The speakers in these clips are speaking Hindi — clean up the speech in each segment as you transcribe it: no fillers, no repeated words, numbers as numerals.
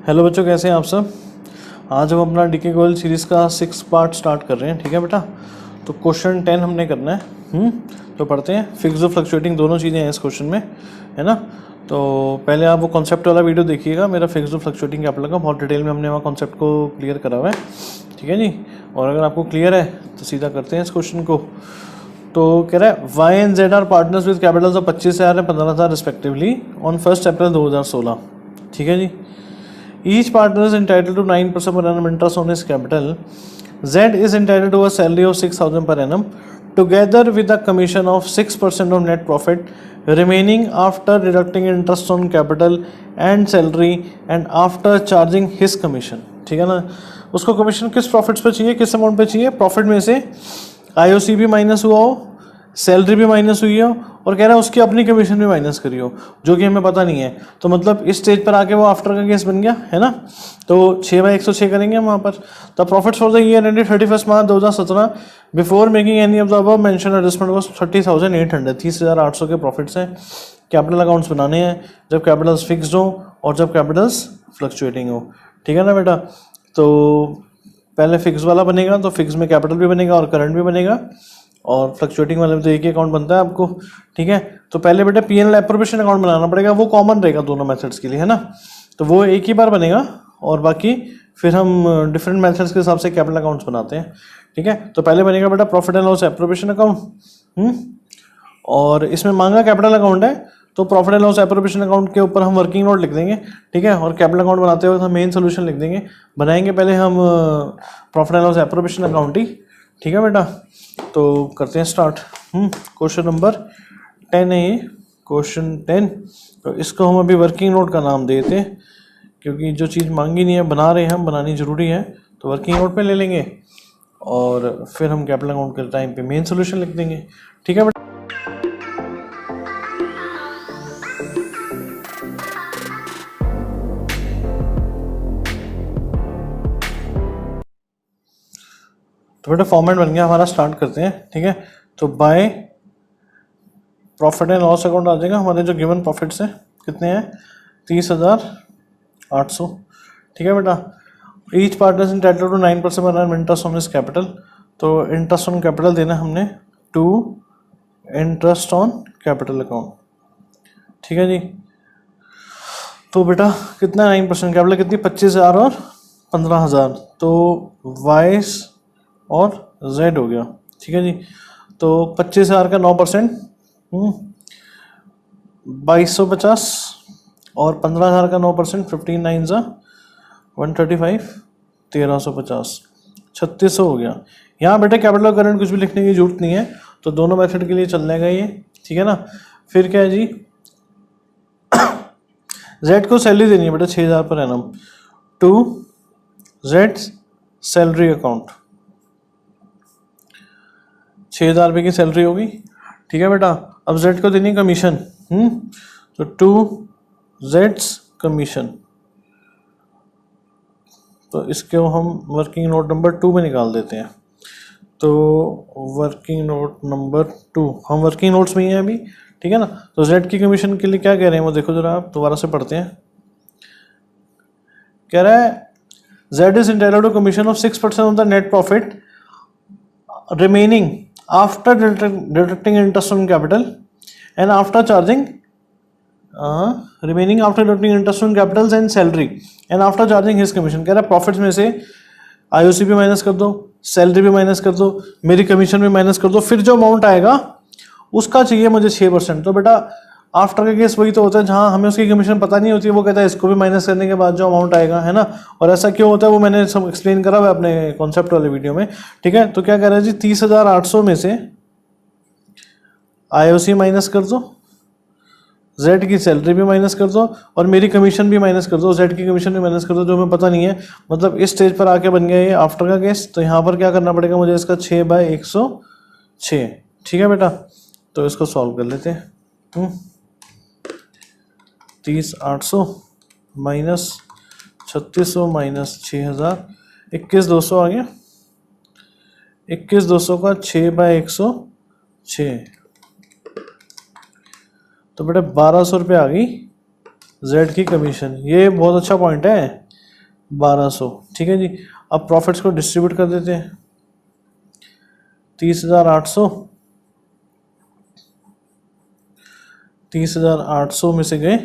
हेलो बच्चों, कैसे हैं आप सब। आज हम अपना डीके गोयल सीरीज़ का 6 पार्ट स्टार्ट कर रहे हैं। ठीक है बेटा, तो क्वेश्चन 10 हमने करना है। तो पढ़ते हैं। फिक्स और फ्लक्चुएटिंग दोनों चीज़ें हैं इस क्वेश्चन में, है ना। तो पहले आप वो कॉन्सेप्ट वाला वीडियो देखिएगा मेरा, फिक्स और फ्लक्चुएटिंग कैपिटल का। बहुत डिटेल में हमने वहाँ कॉन्सेप्ट को क्लियर करा हुआ है। ठीक है जी। और अगर आपको क्लियर है तो सीधा करते हैं इस क्वेश्चन को। तो कह रहा है Y and Z are partners with capitals of 25,000 and 15,000 respectively on 1 April 2016। ठीक है जी। Each partner is entitled to 9% per annum interest on his capital. Z is entitled to a salary of 6,000 per annum, together with a commission of 6% of net profit remaining after deducting interest on capital and salary and after charging his commission. ठीक है ना। उसको कमीशन किस प्रॉफिट्स पे चाहिए, किस अमाउंट पे चाहिए? प्रॉफिट में से आईओसी भी माइनस हुआ हो, सैलरी भी माइनस हुई हो, और कह रहा है उसकी अपनी कमीशन भी माइनस करी हो, जो कि हमें पता नहीं है। तो मतलब इस स्टेज पर आके वो आफ्टर का केस बन गया, है ना। तो 6/106 करेंगे हम वहाँ पर। The profits for the year ended 31 March 2017 before making any of the above mention adjustment was 30,800। 30,800 के प्रॉफिट्स हैं। कैपिटल अकाउंट्स बनाने हैं जब कैपिटल्स फिक्स्ड हो और जब कैपिटल्स फ्लक्चुएटिंग हो। ठीक है ना बेटा। तो पहले फिक्स वाला बनेगा, तो फिक्स में कैपिटल भी बनेगा और करंट भी बनेगा, और फ्लक्चुएटिंग वाले में तो एक ही अकाउंट बनता है आपको। ठीक है। तो पहले बेटा पीएनएल एप्रोप्रिएशन अकाउंट बनाना पड़ेगा, वो कॉमन रहेगा दोनों मेथड्स के लिए, है ना। तो वो एक ही बार बनेगा, और बाकी फिर हम डिफरेंट मेथड्स के हिसाब से कैपिटल अकाउंट्स बनाते हैं। ठीक है। तो पहले बनेगा बेटा profit and loss appropriation account. और इसमें मांगा कैपिटल अकाउंट है, तो profit and loss appropriation account के ऊपर हम वर्किंग नोट लिख देंगे। ठीक है। और कैपिटल अकाउंट बनाते हुए हम मेन सोल्यूशन लिख देंगे। बनाएंगे पहले हम profit and loss appropriation account ही। ठीक है बेटा। तो करते हैं स्टार्ट। क्वेश्चन नंबर 10 है ये, क्वेश्चन 10। तो इसको हम अभी वर्किंग नोट का नाम देते हैं, क्योंकि जो चीज़ मांगी नहीं है बना रहे हैं हम, बनानी ज़रूरी है। तो वर्किंग नोट पे ले लेंगे और फिर हम कैपिटल अकाउंट के टाइम पे मेन सोल्यूशन लिख देंगे। ठीक है बेटा। तो बेटा फॉर्मेट बन गया हमारा, स्टार्ट करते हैं। ठीक है। तो by profit and loss account आ जाएगा। हमारे जो गिवन प्रॉफिट्स हैं कितने हैं? 30,800। ठीक है बेटा। Each partner entitled to 9% per annum interest on his capital. तो इंटरेस्ट ऑन कैपिटल देना हमने to interest on capital account. ठीक है जी। तो बेटा कितना 9% कैपिटल कितनी? 25,000 और 15,000। तो वाइस और जेड हो गया। ठीक है जी। तो 25,000 का 9% 2250, और 15,000 का 9% 15 9 135, 1350, 3600 हो गया। यहाँ बेटे कैपिटल और करंट कुछ भी लिखने की जरूरत नहीं है, तो दोनों मेथड के लिए चल जाएगा ये। ठीक है ना। फिर क्या है जी, जेड को सैलरी देनी है बेटा 6,000 per annum to Z salary account. 6,000 रुपये की सैलरी होगी। ठीक है बेटा। अब जेड को देनी कमीशन, तो टू जेड्स कमीशन। तो इसको हम वर्किंग नोट नंबर 2 में निकाल देते हैं। तो वर्किंग नोट नंबर 2, हम वर्किंग नोट्स में ही हैं अभी। ठीक है ना। तो जेड की कमीशन के लिए क्या कह रहे हैं वो देखो जरा, आप दोबारा से पढ़ते हैं। कह रहा है Z is entitled to commission of 6% of the net profit remaining after deducting interest on capital and after charging remaining after deducting interest on capitals and salary and after charging his commission। कह रहा है प्रॉफिट्स में से आईओसी भी माइनस कर दो, सैलरी भी माइनस कर दो, मेरी कमीशन भी माइनस कर दो, फिर जो अमाउंट आएगा उसका चाहिए मुझे 6%। तो बेटा आफ्टर का केस वही तो होता है जहाँ हमें उसकी कमीशन पता नहीं होती है, वो कहता है इसको भी माइनस करने के बाद जो अमाउंट आएगा, है ना। और ऐसा क्यों होता है वो मैंने सब एक्सप्लेन करा हुआ है अपने कॉन्सेप्ट वाले वीडियो में। ठीक है। तो क्या कह रहा है जी, 30,800 में से आईओसी माइनस कर दो, जेड की सैलरी भी माइनस कर दो, और मेरी कमीशन भी माइनस कर दो, जेड की कमीशन भी माइनस कर दो, जो हमें पता नहीं है। मतलब इस स्टेज पर आके बन गया ये आफ्टर का केस। तो यहाँ पर क्या करना पड़ेगा मुझे, इसका 6/106। ठीक है बेटा। तो इसको सॉल्व कर लेते हैं। 30,800 माइनस 3600 माइनस 6,000, 21,200 आ गया। 21,200 का 6/106, तो बेटा 1,200 रुपये आ गई जेड की कमीशन। ये बहुत अच्छा पॉइंट है 1200, ठीक है जी। अब प्रॉफिट्स को डिस्ट्रीब्यूट कर देते हैं। 30,800, 30,800 में से गए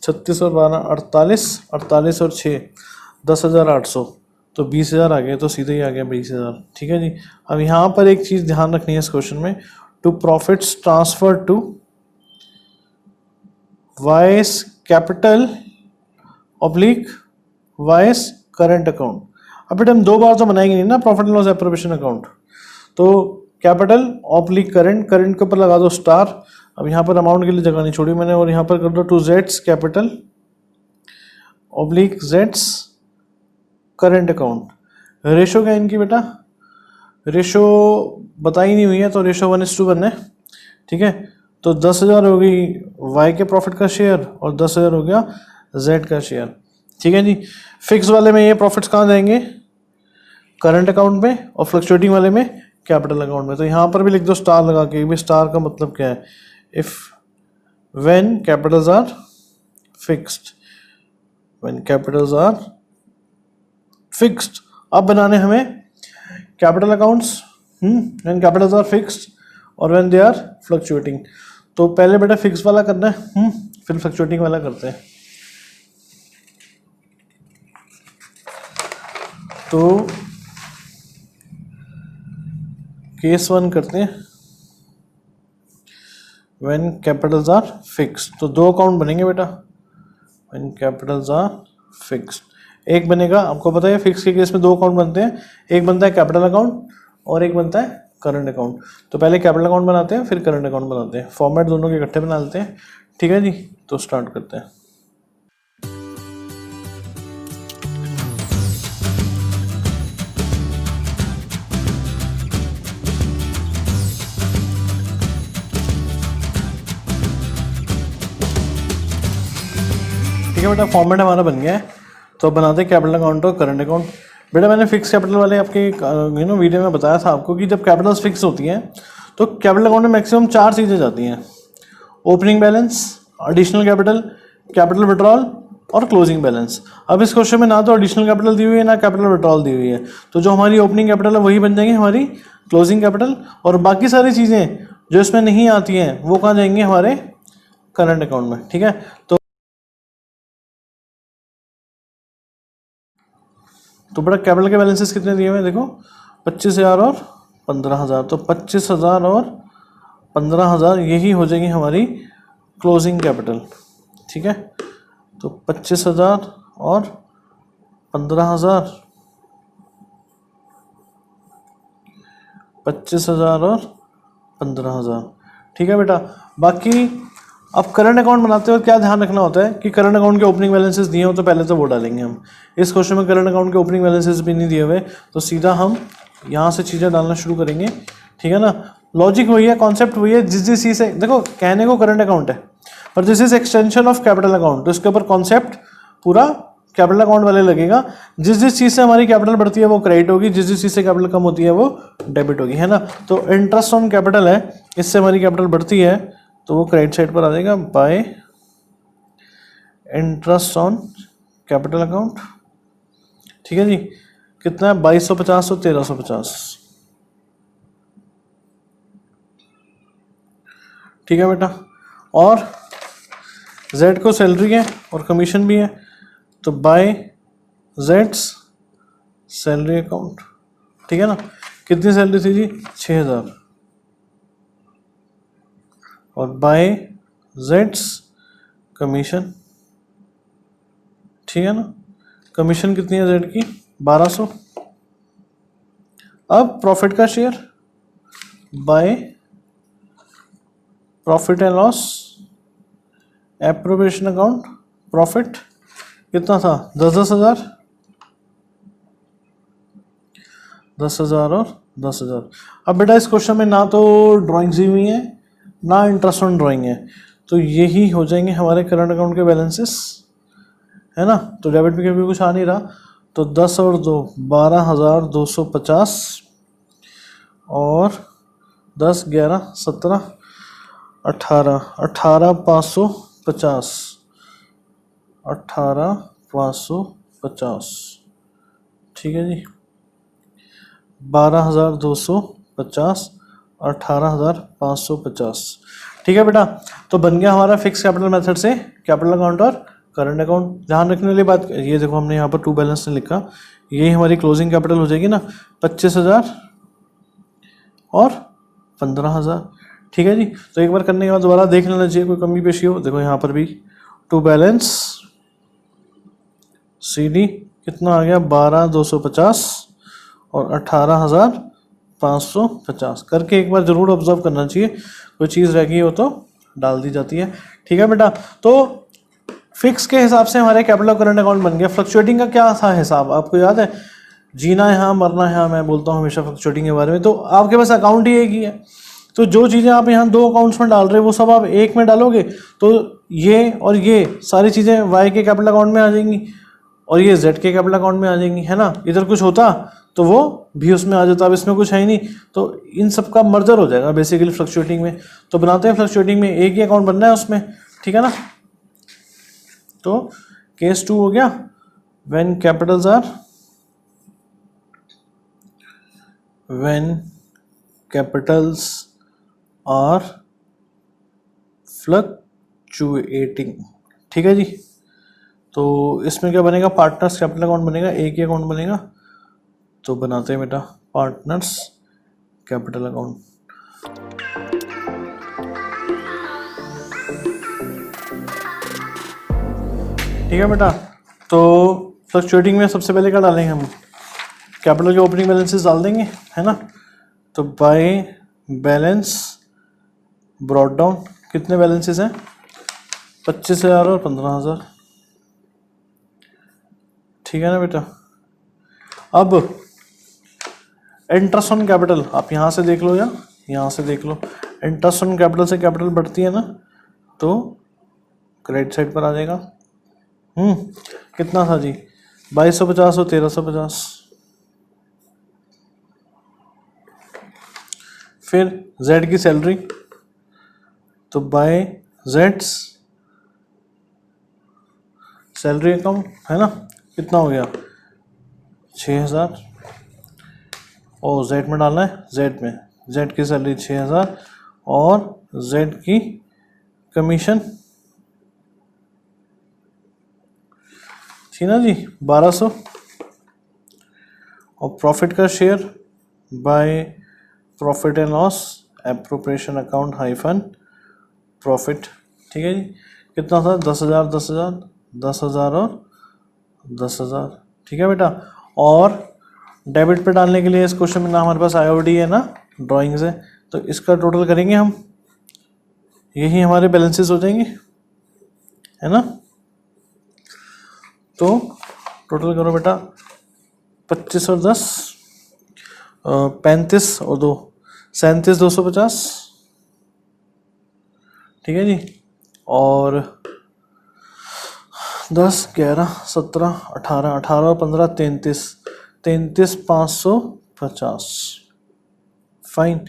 36 और 12 48, 48 और 6 10,800, तो 20,000 आ गए, तो सीधे ही आ गया 20,000, ठीक है जी। अब यहाँ पर एक चीज़ ध्यान रखनी है इस क्वेश्चन में, to profits transfer to Y's capital oblique Y's current account. अब बेटा हम दो बार तो बनाएंगे नहीं ना profit and loss appropriation account, तो कैपिटल ऑब्लिक करंट, करंट के ऊपर लगा दो स्टार। अब यहाँ पर अमाउंट के लिए जगह नहीं छोड़ी मैंने, और यहाँ पर कर दो to Jades capital oblique Jades current account. Ratio क्या इनकी बेटा, रेशो बताई नहीं हुई है, तो रेशो 1:1 है, ठीक है। तो 10,000 हो गई वाई के प्रॉफिट का शेयर और 10,000 हो गया जेड का शेयर, ठीक है जी। फिक्स वाले में ये प्रॉफिट्स कहाँ जाएंगे, करंट अकाउंट में, और फ्लक्चुएटिंग वाले में कैपिटल अकाउंट में। तो यहाँ पर भी लिख दो स्टार लगा के, भी स्टार का मतलब क्या है, if when capitals are fixed, when capitals are fixed. अब बनाने हमें capital accounts, when capitals are fixed और व्हेन दे आर फ्लक्चुएटिंग। तो पहले बेटा फिक्स वाला करना है, फिर फ्लक्चुएटिंग वाला करते हैं। तो केस 1 करते हैं, व्हेन कैपिटल्स आर फिक्स्ड। तो दो अकाउंट बनेंगे बेटा, व्हेन कैपिटल्स आर फिक्स्ड। एक बनेगा, आपको पता है फिक्स के केस में दो अकाउंट बनते हैं, एक बनता है कैपिटल अकाउंट और एक बनता है करंट अकाउंट। तो पहले कैपिटल अकाउंट बनाते हैं, फिर करंट अकाउंट बनाते हैं, फॉर्मेट दोनों के इकट्ठे बना लेते हैं, ठीक है जी। तो स्टार्ट करते हैं। ठीक है बेटा, फॉर्मेट हमारा बन गया है। तो अब बनाते हैं कैपिटल अकाउंट और करंट अकाउंट। बेटा मैंने फिक्स कैपिटल वाले आपके वीडियो में बताया था आपको कि जब कैपिटल्स फिक्स होती हैं तो कैपिटल अकाउंट में मैक्सिमम 4 चीज़ें जाती हैं, opening balance, additional capital, capital withdrawal और क्लोजिंग बैलेंस। अब इस क्वेश्चन में ना तो एडिशनल कैपिटल दी हुई है ना कैपिटल विड्रॉल दी हुई है, तो जो हमारी ओपनिंग कैपिटल है वही बन जाएंगी हमारी क्लोजिंग कैपिटल, और बाकी सारी चीज़ें जो इसमें नहीं आती हैं वो कहाँ जाएंगी, हमारे करंट अकाउंट में, ठीक है। तो बड़ा कैपिटल के बैलेंसेस कितने दिए हुए हैं देखो, 25,000 और 15,000। तो 25,000 और 15,000 यही हो जाएगी हमारी क्लोजिंग कैपिटल, ठीक है। तो 25,000 और 15,000, 25,000 और 15,000, ठीक है बेटा। बाकी अब करंट अकाउंट बनाते हुए क्या ध्यान रखना होता है कि करंट अकाउंट के ओपनिंग बैलेंसेस दिए हो तो पहले तो वो डालेंगे हम। इस क्वेश्चन में करंट अकाउंट के ओपनिंग बैलेंसेस भी नहीं दिए हुए, तो सीधा हम यहाँ से चीज़ें डालना शुरू करेंगे, ठीक है ना। लॉजिक वही है, कॉन्सेप्ट वही है, जिस चीज़ से देखो कहने को करंट अकाउंट है पर this is extension of capital account, तो इसके ऊपर कॉन्सेप्ट पूरा कैपिटल अकाउंट वाले लगेगा। जिस जिस चीज़ से हमारी कैपिटल बढ़ती है वो क्रेडिट होगी, जिस जिस चीज़ से कैपिटल कम होती है वो डेबिट होगी, है ना। तो इंटरेस्ट ऑन कैपिटल है, इससे हमारी कैपिटल बढ़ती है तो वो क्रेडिट साइड पर आ जाएगा bye interest on capital account, ठीक है जी। कितना है, 2250 और 1350, ठीक है बेटा। और जेड को सैलरी है और कमीशन भी है, तो बाय जेड्स सैलरी अकाउंट, ठीक है ना। कितनी सैलरी थी जी, 6,000, और बाय जेड्स कमीशन, ठीक है ना। कमीशन कितनी है जेड की, 1200। अब प्रॉफिट का share bye profit and loss appropriation account, profit कितना था, 10,000, 10,000 और 10,000। अब बेटा इस क्वेश्चन में ना तो ड्राइंग्स दी हुई है ना इंटरेस्ट ऑन ड्राइंग है, तो यही हो जाएंगे हमारे करंट अकाउंट के बैलेंसेस, है ना। तो डेबिट में कभी कुछ आ नहीं रहा, तो 10 और 2 12,250 और 10 11 17 18 18,550, 18,550 50, ठीक है जी, 12,250 और 18,550, ठीक है बेटा। तो बन गया हमारा फिक्स कैपिटल मेथड से कैपिटल अकाउंट और करंट अकाउंट। ध्यान रखने वाली बात, ये देखो हमने यहाँ पर टू बैलेंस ने लिखा, यही हमारी क्लोजिंग कैपिटल हो जाएगी ना, 25,000 और 15,000, ठीक है जी। तो एक बार करने के बाद दोबारा देख लेना चाहिए कोई कमी पेशी हो। देखो यहाँ पर भी टू बैलेंस CD कितना आ गया, 12,250 और 18,550 करके एक बार जरूर ऑब्जर्व करना चाहिए, कोई चीज़ रह गई हो तो डाल दी जाती है, ठीक है बेटा। तो फिक्स के हिसाब से हमारे कैपिटल करंट अकाउंट बन गया। फ्लक्चुएटिंग का क्या था हिसाब, आपको याद है, जीना है हाँ, मरना है हाँ, मैं बोलता हूँ हमेशा फ्लक्चुएटिंग के बारे में। तो आपके पास अकाउंट ही एक ही है, तो जो चीज़ें आप यहाँ दो अकाउंट्स में डाल रहे हो वो सब आप एक में डालोगे, तो ये और ये सारी चीज़ें वाई के कैपिटल अकाउंट में आ जाएंगी और ये जेड के कैपिटल अकाउंट में आ जाएंगी, है ना। इधर कुछ होता तो वो भी उसमें आ जाता, अब इसमें कुछ है ही नहीं, तो इन सब का मर्जर हो जाएगा बेसिकली फ्लक्चुएटिंग में। तो बनाते हैं फ्लक्चुएटिंग में एक ही अकाउंट बनना है उसमें, ठीक है ना। तो केस 2 हो गया, व्हेन कैपिटल्स आर फ्लक्चुएटिंग, ठीक है जी। तो इसमें क्या बनेगा, पार्टनर्स कैपिटल अकाउंट बनेगा, एक ही अकाउंट बनेगा। तो बनाते हैं बेटा पार्टनर्स कैपिटल अकाउंट। ठीक है बेटा। तो फ्लक्चुएटिंग में सबसे पहले क्या डालेंगे हम, कैपिटल के ओपनिंग बैलेंसेस डाल देंगे, है ना। तो बाय बैलेंस ब्रॉट डाउन कितने बैलेंसेस हैं, 25,000 और 15,000, ठीक है ना बेटा। अब इंटरेस्ट ऑन कैपिटल आप यहाँ से देख लो या यहाँ से देख लो, इंटरेस्ट ऑन कैपिटल से कैपिटल बढ़ती है ना, तो क्रेडिट साइड पर आ जाएगा। कितना था जी, 2250 और 1350। फिर जेड की सैलरी, तो बाय जेड्स सैलरी अकाउंट, है ना, कितना हो गया 6,000, और जेड में डालना है, जेड में जेड की सैलरी 6,000 और जेड की कमीशन थी ना जी 1200, और प्रॉफिट का share bye profit and loss appropriation account hyphen profit, ठीक है जी। कितना था 10,000 10,000 10,000 और 10,000, ठीक है बेटा। और डेबिट पे डालने के लिए इस क्वेश्चन में ना हमारे पास IOD है ना ड्राइंग्स है, तो इसका टोटल करेंगे हम, यही हमारे बैलेंसेस हो जाएंगे, है ना। तो टोटल करो बेटा 25 और 10 35 और 2 37,250, ठीक है जी। और 10 11 17 18 18 और 15 33,550, फाइन,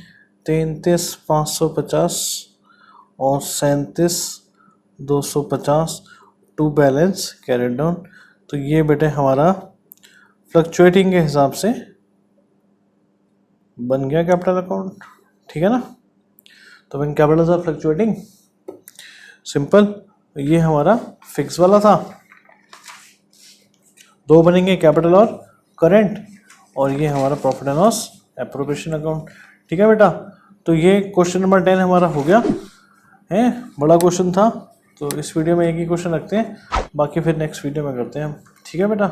33,550 और 37,250 टू बैलेंस कैरिड डाउन। तो ये बेटे हमारा फ्लक्चुएटिंग के हिसाब से बन गया कैपिटल अकाउंट, ठीक है ना। तो when capitals are fluctuating, simple, ये हमारा फिक्स वाला था, दो बनेंगे कैपिटल और करंट, और ये हमारा profit and loss appropriation account, ठीक है बेटा। तो ये क्वेश्चन नंबर 10 हमारा हो गया है, बड़ा क्वेश्चन था, तो इस वीडियो में एक ही क्वेश्चन रखते हैं, बाकी फिर नेक्स्ट वीडियो में करते हैं हम, ठीक है बेटा।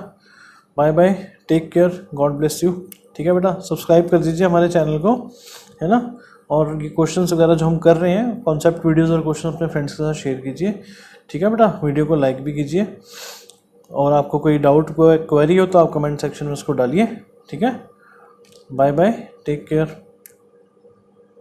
Bye bye, take care, God bless you, ठीक है बेटा। सब्सक्राइब कर दीजिए हमारे चैनल को, है ना। और ये क्वेश्चंस वगैरह जो हम कर रहे हैं, कॉन्सेप्ट वीडियोस और क्वेश्चन अपने फ्रेंड्स के साथ शेयर कीजिए, ठीक है बेटा। वीडियो को लाइक भी कीजिए, और आपको कोई डाउट कोई क्वेरी हो तो आप कमेंट सेक्शन में उसको डालिए, ठीक है। Bye bye, take care.